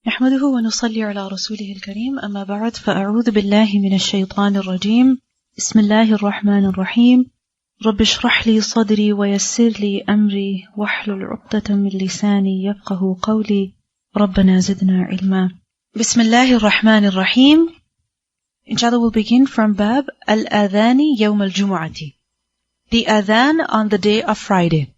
نحمده ونصلي على رسوله الكريم أما بعد فأعوذ بالله من الشيطان الرجيم بسم الله الرحمن الرحيم رب اشرح لي صدري ويسر لي أمري واحلل عقدة من لساني يفقه قولي ربنا زدنا علما بسم الله الرحمن الرحيم. Inshallah we'll begin from Bab Al-Adhani Yawm Al-Jumu'ati, the Adhan on the day of Friday.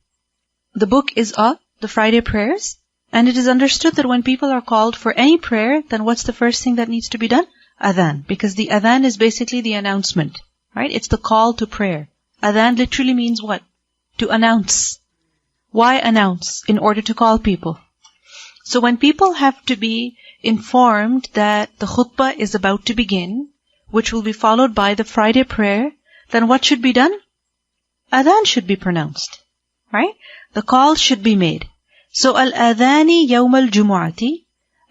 The book is of the Friday prayers. And it is understood that when people are called for any prayer, then what's the first thing that needs to be done? Adhan. Because the adhan is basically the announcement, right? It's the call to prayer. Adhan literally means what? To announce. Why announce? In order to call people. So when people have to be informed that the khutbah is about to begin, which will be followed by the Friday prayer, then what should be done? Adhan should be pronounced, right? The call should be made. So al-adhani yawm al-jumu'ati,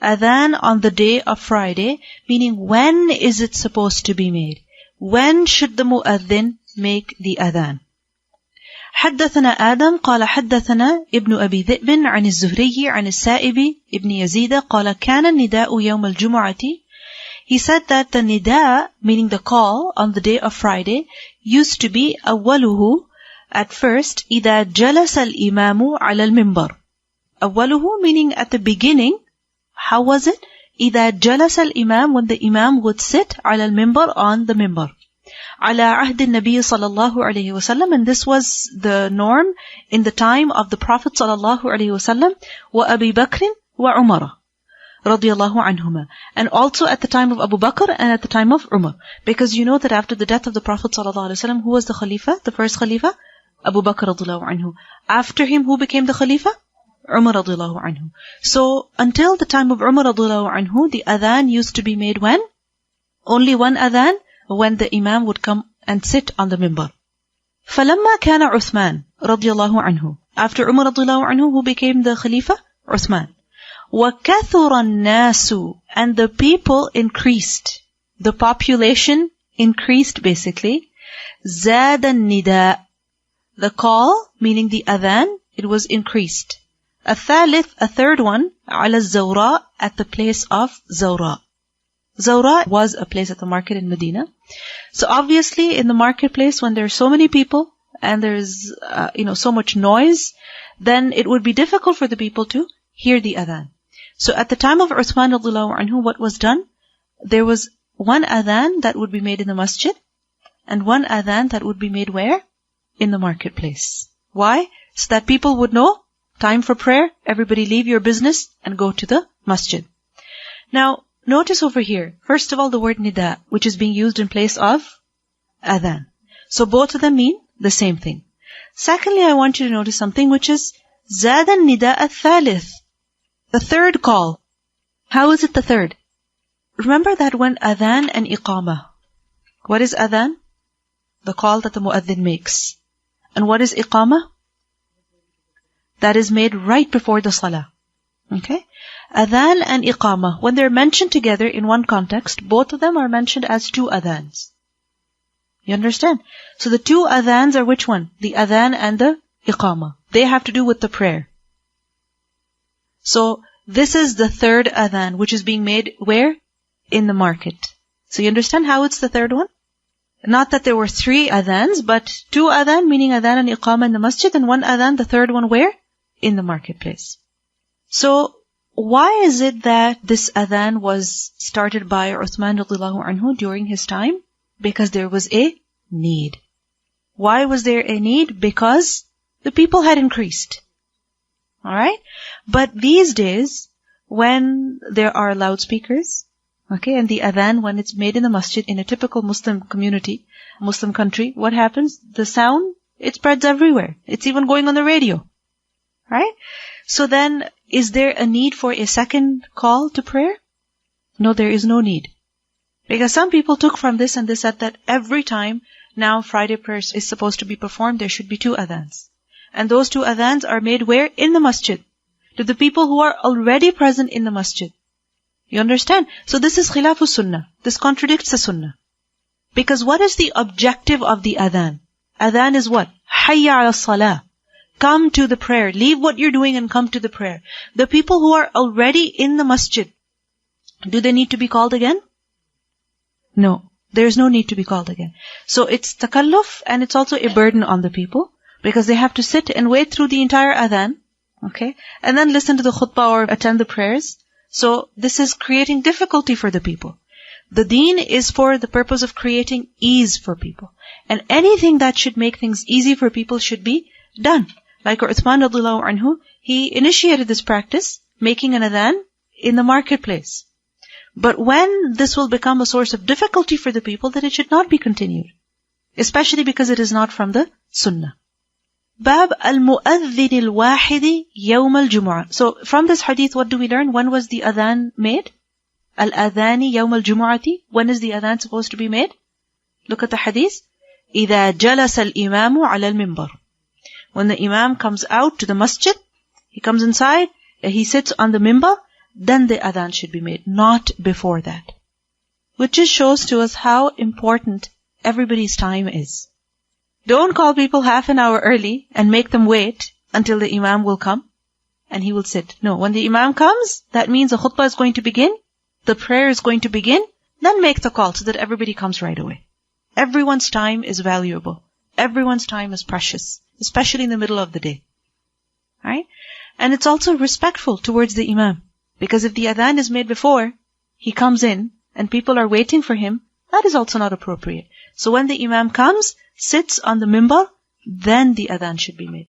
adhan on the day of Friday, meaning when is it supposed to be made? When should the mu'adhin make the adhan? حدثنا آدم قال حدثنا ابن أبي ذئب عن الزهري عن السائب ابن يزيد قال كان النداء يوم الجمعة. He said that the nida, meaning the call on the day of Friday, used to be أوله, at first, إذا جلس الإمام على المنبر. أوله meaning at the beginning. How was it? إذا جلس الإمام, when the imam would sit على المنبر, on the minbar. على عهد النبي صلى الله عليه وسلم, and this was the norm in the time of the Prophet صلى الله عليه وسلم, وأبي بكر وعمر رضي الله عنهما, and also at the time of Abu Bakr and at the time of Umar. Because you know that after the death of the Prophet صلى الله عليه وسلم, who was the Khalifa, the first Khalifa? Abu Bakr رضي الله عنه. After him, who became the Khalifa? Umar radiyallahu anhu. So, until the time of Umar radiyallahu anhu, the adhan used to be made when? Only one adhan, when the imam would come and sit on the minbar. فَلَمَّا كَانَ عُثْمَانَ radiyallahu anhu. After Umar radiyallahu anhu, who became the Khalifa? Uthman. وَكَثُرَ النَّاسُ, and the people increased. The population increased basically. زَادَ النِّدَاء. The call, meaning the adhan, it was increased. الثالث, a third one, على الزورا, at the place of Zaura. Zaura was a place at the market in Medina. So obviously in the marketplace, when there are so many people and there's so much noise, then it would be difficult for the people to hear the adhan. So at the time of Uthman radhiyallahu anhu, what was done? There was one adhan that would be made in the masjid and one adhan that would be made where? In the marketplace. Why? So that people would know time for prayer, everybody leave your business and go to the masjid. Now, notice over here, first of all, the word nida, which is being used in place of adhan. So both of them mean the same thing. Secondly, I want you to notice something, which is zada nida al-thalith, the third call. How is it the third? Remember that when adhan and iqamah. What is adhan? The call that the mu'adhin makes. And what is iqamah? That is made right before the salah. Okay? Adhan and iqamah, when they're mentioned together in one context, both of them are mentioned as two adhans. You understand? So the two adhans are which one? The adhan and the iqamah. They have to do with the prayer. So this is the third adhan, which is being made where? In the market. So you understand how it's the third one? Not that there were three adhans, but two adhan, meaning adhan and iqamah in the masjid, and one adhan, the third one where? In the marketplace. So, why is it that this adhan was started by Uthman radhiyallahu anhu during his time? Because there was a need. Why was there a need? Because the people had increased. Alright? But these days, when there are loudspeakers, okay, and the adhan, when it's made in the masjid in a typical Muslim community, Muslim country, what happens? The sound, it spreads everywhere. It's even going on the radio. Right? So then, is there a need for a second call to prayer? No, there is no need. Because some people took from this and they said that every time now Friday prayer is supposed to be performed, there should be two adhans. And those two adhans are made where? In the masjid. To the people who are already present in the masjid. You understand? So this is khilafus sunnah. This contradicts the sunnah. Because what is the objective of the adhan? Adhan is what? Hayya ala salah. Come to the prayer. Leave what you're doing and come to the prayer. The people who are already in the masjid, Do they need to be called again? No. There's no need to be called again. So it's takalluf and it's also a burden on the people because they have to sit and wait through the entire adhan, okay, and then listen to the khutbah or attend the prayers. So this is creating difficulty for the people. The deen is for the purpose of creating ease for people. And anything that should make things easy for people should be done. Like Uthman radhiyallahu anhu, he initiated this practice, making an adhan in the marketplace. But when this will become a source of difficulty for the people, then it should not be continued. Especially because it is not from the sunnah. Bab al-mu'adhin al-wahidi yawm al-jumu'ah. So from this hadith, what do we learn? When was the adhan made? Al-adhani yawm al-jumu'ati. When is the adhan supposed to be made? Look at the hadith. إِذَا جَلَسَ الْإِمَامُ عَلَى الْمِنْبَرِ. When the imam comes out to the masjid, he comes inside, he sits on the minbar, then the adhan should be made, not before that. Which just shows to us how important everybody's time is. Don't call people half an hour early and make them wait until the imam will come and he will sit. No, when the imam comes, that means the khutbah is going to begin, the prayer is going to begin, then make the call so that everybody comes right away. Everyone's time is valuable. Everyone's time is precious, especially in the middle of the day. Right? And it's also respectful towards the imam. Because if the adhan is made before he comes in and people are waiting for him, that is also not appropriate. So when the imam comes, sits on the minbar, then the adhan should be made.